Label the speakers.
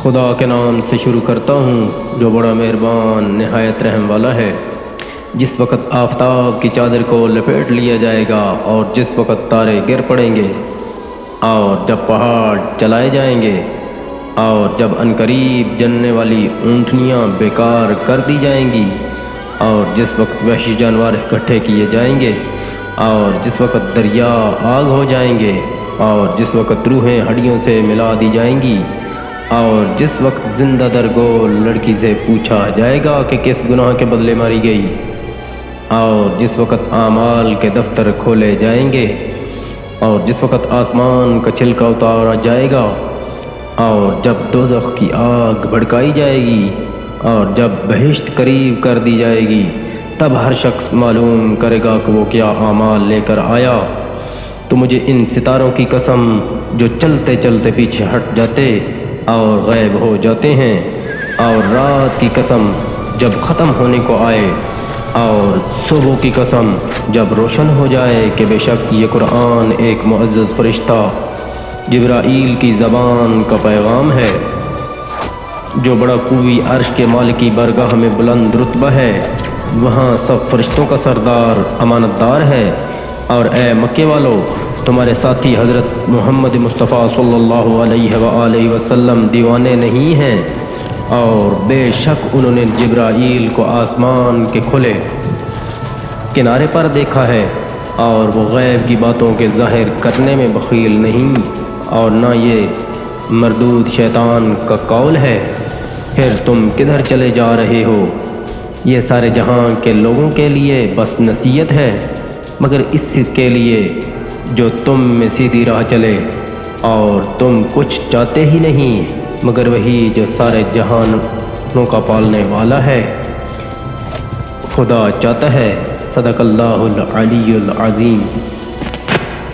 Speaker 1: خدا کے نام سے شروع کرتا ہوں جو بڑا مہربان نہایت رحم والا ہے۔ جس وقت آفتاب کی چادر کو لپیٹ لیا جائے گا اور جس وقت تارے گر پڑیں گے اور جب پہاڑ چلائے جائیں گے اور جب عنقریب جننے والی اونٹنیاں بیکار کر دی جائیں گی اور جس وقت وحشی جانور اکٹھے کیے جائیں گے اور جس وقت دریا آگ ہو جائیں گے اور جس وقت روحیں ہڈیوں سے ملا دی جائیں گی اور جس وقت زندہ درگور لڑکی سے پوچھا جائے گا کہ کس گناہ کے بدلے ماری گئی اور جس وقت اعمال کے دفتر کھولے جائیں گے اور جس وقت آسمان کا چھلکا اتارا جائے گا اور جب دوزخ کی آگ بھڑکائی جائے گی اور جب بہشت قریب کر دی جائے گی، تب ہر شخص معلوم کرے گا کہ وہ کیا اعمال لے کر آیا۔ تو مجھے ان ستاروں کی قسم جو چلتے چلتے پیچھے ہٹ جاتے اور غائب ہو جاتے ہیں، اور رات کی قسم جب ختم ہونے کو آئے، اور صبح کی قسم جب روشن ہو جائے کہ بے شک یہ قرآن ایک معزز فرشتہ جبرائیل کی زبان کا پیغام ہے، جو بڑا قوی عرش کے مالکی برگاہ میں بلند رتبہ ہے، وہاں سب فرشتوں کا سردار امانت دار ہے۔ اور اے مکے والو، تمہارے ساتھی حضرت محمد مصطفیٰ صلی اللہ علیہ وآلہ وسلم دیوانے نہیں ہیں، اور بے شک انہوں نے جبرائیل کو آسمان کے کھلے کنارے پر دیکھا ہے، اور وہ غیب کی باتوں کے ظاہر کرنے میں بخیل نہیں، اور نہ یہ مردود شیطان کا قول ہے۔ پھر تم کدھر چلے جا رہے ہو؟ یہ سارے جہاں کے لوگوں کے لیے بس نصیحت ہے، مگر اس کے لیے جو تم میں سیدھی راہ چلے، اور تم کچھ چاہتے ہی نہیں مگر وہی جو سارے جہانوں کا پالنے والا ہے۔ خدا چاہتا ہے۔ صدق اللہ العلی العظیم۔